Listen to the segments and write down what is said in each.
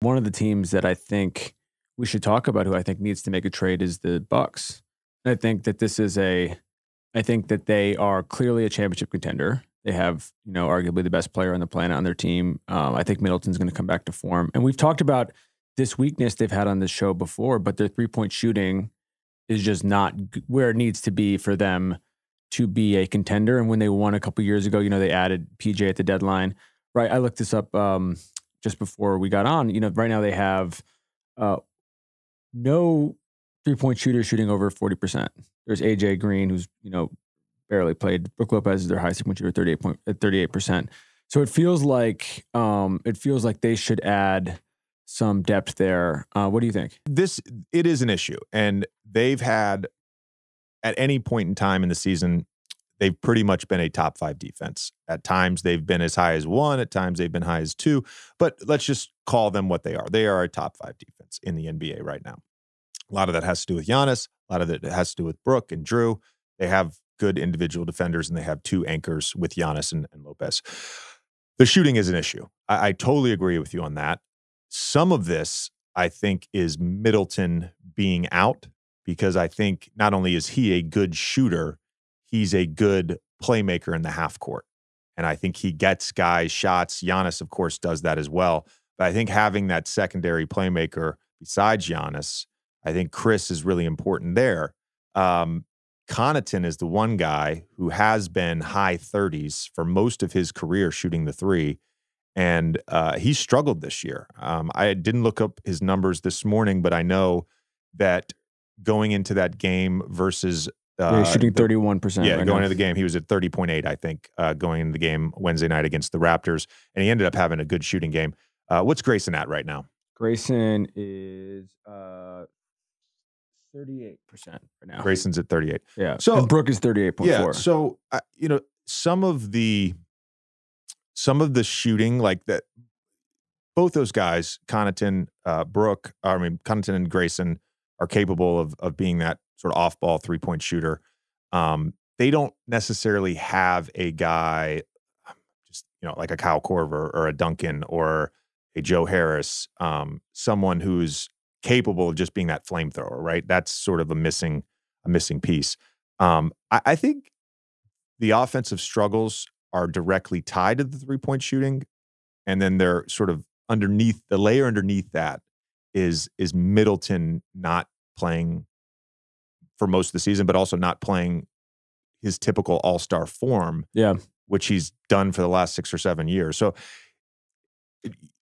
one of the teams that I think we should talk about who I think needs to make a trade is the Bucks. And I think that I think that they are clearly a championship contender. They have, arguably the best player on the planet on their team. I think Middleton's going to come back to form. And we've talked about this weakness they've had on this show before, but their three-point shooting is just not where it needs to be for them to be a contender. And when they won a couple years ago, they added PJ at the deadline. Right. I looked this up just before we got on. Right now they have no three-point shooter shooting over 40%. There's AJ Green, who's, barely played. Brook Lopez is their highest three-point shooter at 38%. So it feels like they should add some depth there. What do you think? It is an issue. And they've had, at any point in time in the season, they've pretty much been a top 5 defense. At times they've been as high as 1, at times they've been high as 2, but let's just call them what they are. They are a top 5 defense in the NBA right now. A lot of that has to do with Giannis. A lot of it has to do with Brook and Drew. They have good individual defenders, and they have 2 anchors with Giannis and Lopez. The shooting is an issue. I totally agree with you on that. Some of this, I think, is Middleton being out, because I think not only is he a good shooter, he's a good playmaker in the half court. And I think he gets guys shots. Giannis, of course, does that as well. But I think having that secondary playmaker besides Giannis, I think Chris is really important there. Connaughton is the one guy who has been high 30s for most of his career shooting the 3. And he struggled this year. I didn't look up his numbers this morning, but I know that going into that game versus he's shooting 31%. Yeah, going into the game, he was at 30.8, I think, going into the game Wednesday night against the Raptors. And he ended up having a good shooting game. What's Grayson at right now? Grayson is 38% right now. Grayson's at 38. Yeah. So and Brook is 38.4. Yeah. So some of the shooting like that, both those guys, Connaughton, Connaughton and Grayson, are capable of being that sort of off-ball three-point shooter. They don't necessarily have a guy, just like a Kyle Korver or a Duncan or a Joe Harris, someone who's capable of just being that flamethrower, right? That's sort of a missing piece. I think the offensive struggles are directly tied to the three-point shooting, and then they're sort of underneath the layer underneath that is Middleton not playing for most of the season, but also not playing his typical all-star form, which he's done for the last 6 or 7 years. So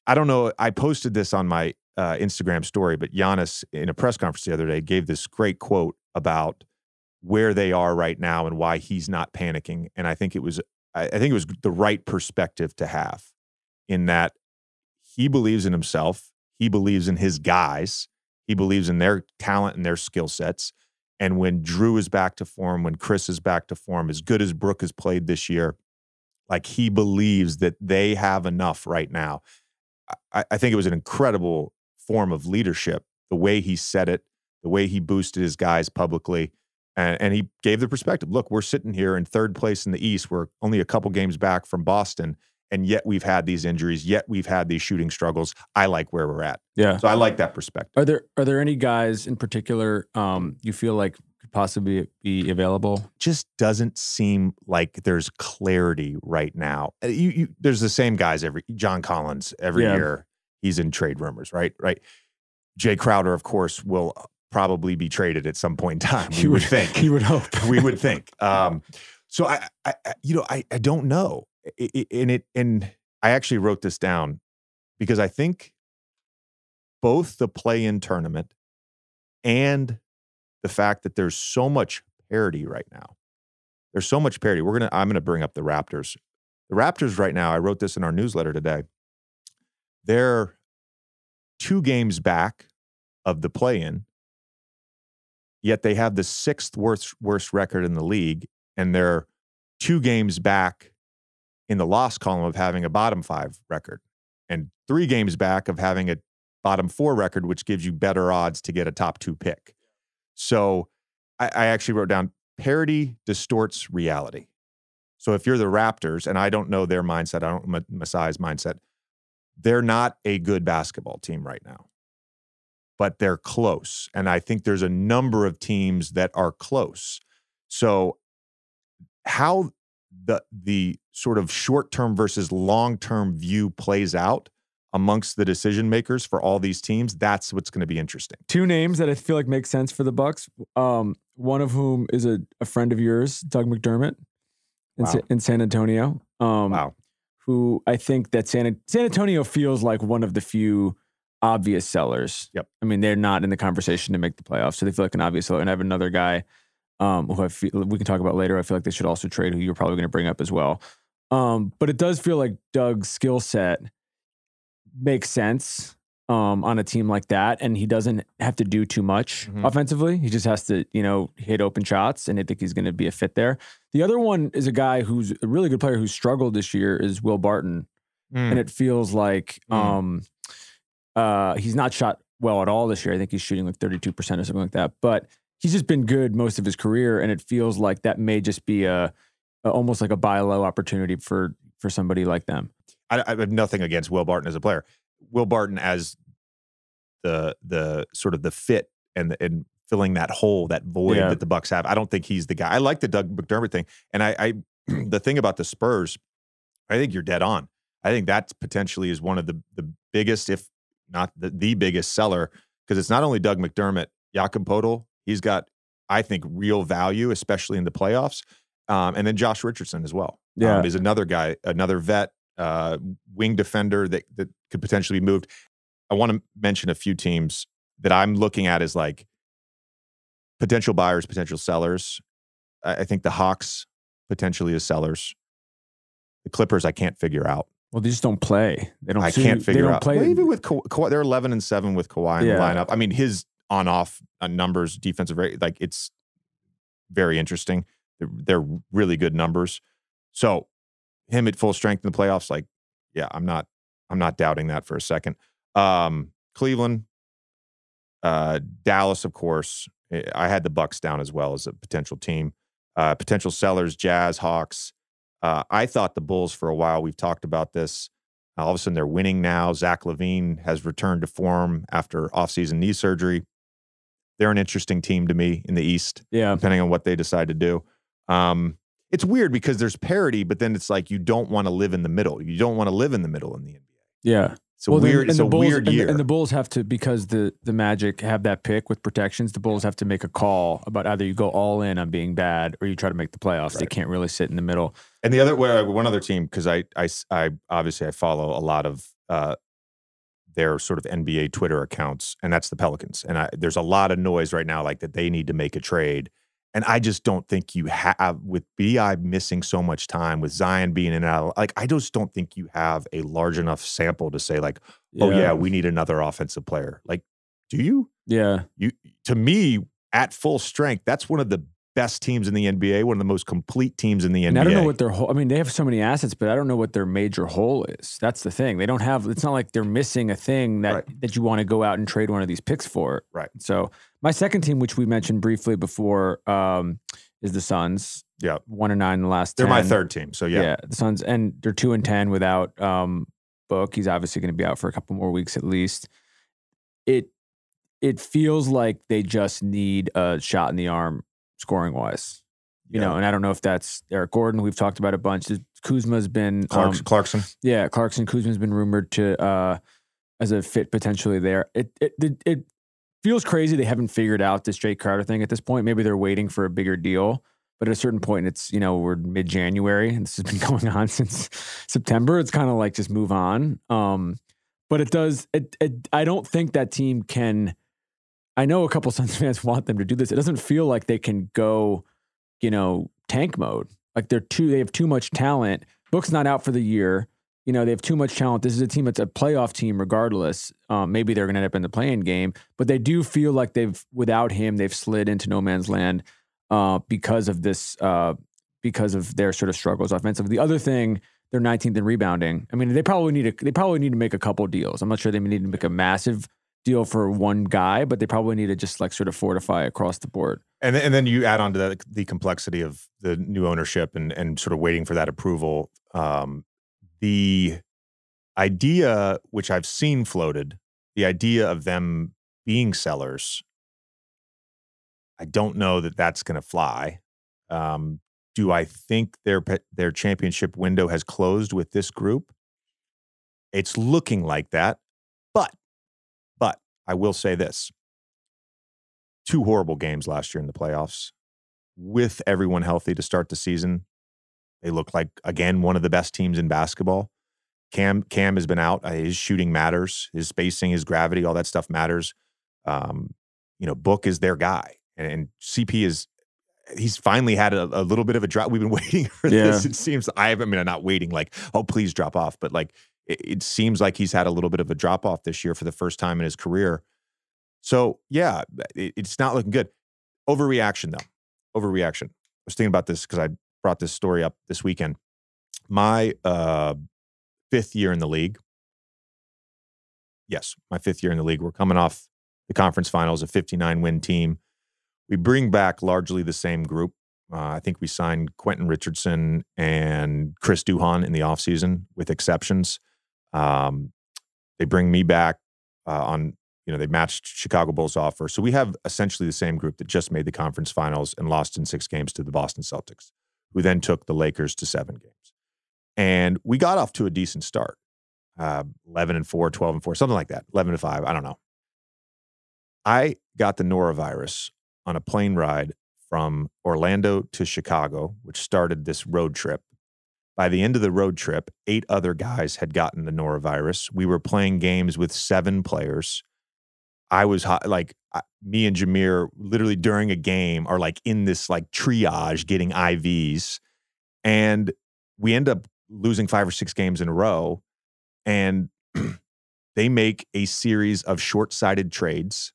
I don't know. I posted this on my Instagram story, but Giannis in a press conference the other day gave this great quote about where they are right now and why he's not panicking. And I think it was the right perspective to have, in that he believes in himself. He believes in his guys. He believes in their talent and their skill sets. And when Drew is back to form, when Chris is back to form, as good as Brook has played this year, like, he believes that they have enough right now. I think it was an incredible form of leadership, the way he said it, the way he boosted his guys publicly. And he gave the perspective. Look, we're sitting here in 3rd place in the East. We're only a couple games back from Boston. And yet we've had these injuries, yet we've had these shooting struggles. I like where we're at. Yeah. So I like that perspective. Are there any guys in particular you feel like could possibly be available? Just doesn't seem like there's clarity right now. There's the same guys John Collins every year. He's in trade rumors, right? Jay Crowder, of course, will probably be traded at some point in time. We would think. You would hope. We would think. So I don't know. And I actually wrote this down because I think both the play-in tournament and the fact that there's so much parity right now. There's so much parity. I'm gonna bring up the Raptors. The Raptors right now, I wrote this in our newsletter today. They're 2 games back of the play-in, yet they have the 6th worst record in the league, and they're 2 games back in the loss column of having a bottom 5 record, and 3 games back of having a bottom 4 record, which gives you better odds to get a top 2 pick. So I actually wrote down, parity distorts reality. So if you're the Raptors, and I don't know their mindset, I don't know Masai's mindset, they're not a good basketball team right now, but they're close. And I think there's a number of teams that are close. So how the sort of short-term versus long-term view plays out amongst the decision makers for all these teams, that's what's going to be interesting. Two names that I feel like make sense for the Bucks. One of whom is a friend of yours, Doug McDermott, in San Antonio. Wow. Who I think that San Antonio feels like one of the few obvious sellers. Yep. I mean, they're not in the conversation to make the playoffs, so they feel like an obvious seller. And I have another guy who I feel we can talk about later. I feel like they should also trade, who you're probably going to bring up as well. But it does feel like Doug's skill set makes sense on a team like that, and he doesn't have to do too much offensively. He just has to, hit open shots, and I think he's going to be a fit there. The other one is a guy who's a really good player who struggled this year is Will Barton, and it feels like he's not shot well at all this year. I think he's shooting like 32% or something like that, but he's just been good most of his career, and it feels like that may just be almost like a buy low opportunity for somebody like them. I have nothing against Will Barton as a player. Will Barton as the sort of the fit and filling that hole, that void that the Bucks have. I don't think he's the guy. I like the Doug McDermott thing, and I the thing about the Spurs, I think you're dead on. I think that potentially is one of the biggest, if not the biggest seller, because it's not only Doug McDermott, Jakob Poeltl. He's got, I think, real value, especially in the playoffs, and then Josh Richardson as well. Is another guy, another vet. Wing defender that could potentially be moved. I want to mention a few teams that I'm looking at as like potential buyers, potential sellers. I think the Hawks potentially as sellers. The Clippers, I can't figure out. Well, they just don't play. They don't. I can't figure out. Play. Well, even with Kawhi, they're 11-7 with Kawhi in the lineup. I mean, his on-off numbers, defensive rate, like it's very interesting. They're really good numbers. So him at full strength in the playoffs, like, yeah, I'm not doubting that for a second. Cleveland, Dallas, of course. I had the Bucks down as well as a potential team. Potential sellers, Jazz, Hawks. I thought the Bulls for a while. We've talked about this. All of a sudden, they're winning now. Zach LaVine has returned to form after offseason knee surgery. They're an interesting team to me in the East, depending on what they decide to do. It's weird because there's parity, but then it's like you don't want to live in the middle. You don't want to live in the middle in the NBA. Yeah. It's a weird year. And the Bulls have to, because the Magic have that pick with protections, the Bulls have to make a call about either you go all in on being bad or you try to make the playoffs. Right. They can't really sit in the middle. And one other team, because I obviously I follow a lot of their sort of NBA Twitter accounts, and that's the Pelicans. And there's a lot of noise right now like that they need to make a trade. And I just don't think you have, with BI missing so much time, with Zion being in and out, like I just don't think you have a large enough sample to say like, oh yeah, we need another offensive player. Like, do you? Yeah. To me, at full strength, that's one of the best teams in the NBA, one of the most complete teams in the NBA. And I don't know what their whole, I mean, they have so many assets, but I don't know what their major hole is. That's the thing. They don't have, it's not like they're missing a thing that you want to go out and trade one of these picks for. Right. So my second team, which we mentioned briefly before, is the Suns. Yeah. 1-9 in the last 10. They're my third team. So yeah. The Suns, and they're 2-10 without Book. He's obviously going to be out for a couple more weeks at least. It feels like they just need a shot in the arm scoring wise, you know, and I don't know if that's Eric Gordon. We've talked about a bunch. Kuzma's been Clarkson. Yeah, Clarkson. Kuzma's been rumored to as a fit potentially there. It feels crazy they haven't figured out this Jake Crowder thing at this point. Maybe they're waiting for a bigger deal, but at a certain point, it's, you know, we're mid-January and this has been going on since September. It's kind of like just move on. But it does. I don't think that team can. I know a couple Suns fans want them to do this. It doesn't feel like they can go, you know, tank mode. Like they have too much talent. Book's not out for the year. You know, they have too much talent. This is a team that's a playoff team regardless. Maybe they're going to end up in the play-in game, but they do feel like without him, they've slid into no man's land because of this, because of their sort of struggles offensively. The other thing, they're 19th in rebounding. I mean, they probably need to make a couple deals. I'm not sure they need to make a massive deal for one guy, but they probably need to just like sort of fortify across the board. And then you add on to that the complexity of the new ownership and sort of waiting for that approval. The idea, which I've seen floated, the idea of them being sellers, I don't know that that's going to fly. Do I think their championship window has closed with this group? It's looking like that, but I will say this. 2 horrible games last year in the playoffs. With everyone healthy to start the season, they look like, again, one of the best teams in basketball. Cam has been out. His shooting matters. His spacing, his gravity, all that stuff matters. Book is their guy. And CP he's finally had a little bit of a drop. We've been waiting for this. It seems, I'm not waiting like, oh, please drop off. But like, it seems like he's had a little bit of a drop off this year for the first time in his career. So yeah, it's not looking good. Overreaction though. Overreaction. I was thinking about this because I brought this story up this weekend. My 5th year in the league. Yes, my 5th year in the league. We're coming off the conference finals, a 59-win team. We bring back largely the same group. I think we signed Quentin Richardson and Chris Duhon in the offseason with exceptions. They bring me back they matched Chicago Bulls offer. So we have essentially the same group that just made the conference finals and lost in 6 games to the Boston Celtics, who then took the Lakers to 7 games. And we got off to a decent start. 11-4, 12-4, something like that. 11-5, I don't know. I got the norovirus on a plane ride from Orlando to Chicago, which started this road trip. By the end of the road trip, 8 other guys had gotten the norovirus. We were playing games with 7 players. I was me and Jameer literally during a game are like in this like triage getting IVs. And we end up losing 5 or 6 games in a row. And they make a series of short-sighted trades.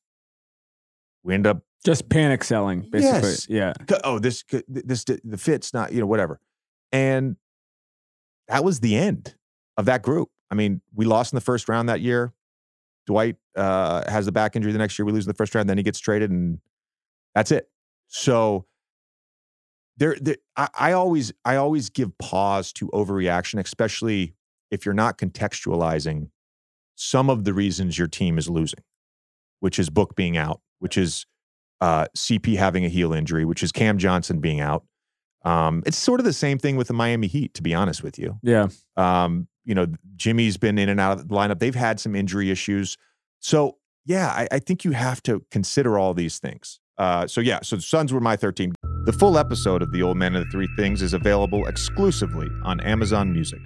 We end up just panic selling, basically. Yes. Yeah. Oh, the fit's not, whatever. And that was the end of that group. I mean, we lost in the first round that year. Dwight has the back injury the next year. We lose in the first round, then he gets traded, and that's it. So I always give pause to overreaction, especially if you're not contextualizing some of the reasons your team is losing, which is Book being out, which is CP having a heel injury, which is Cam Johnson being out. It's sort of the same thing with the Miami Heat, to be honest with you. Yeah. Jimmy's been in and out of the lineup. They've had some injury issues. So yeah, I think you have to consider all these things. So the Suns were my 13. The full episode of The Old Man and the Three Things is available exclusively on Amazon Music.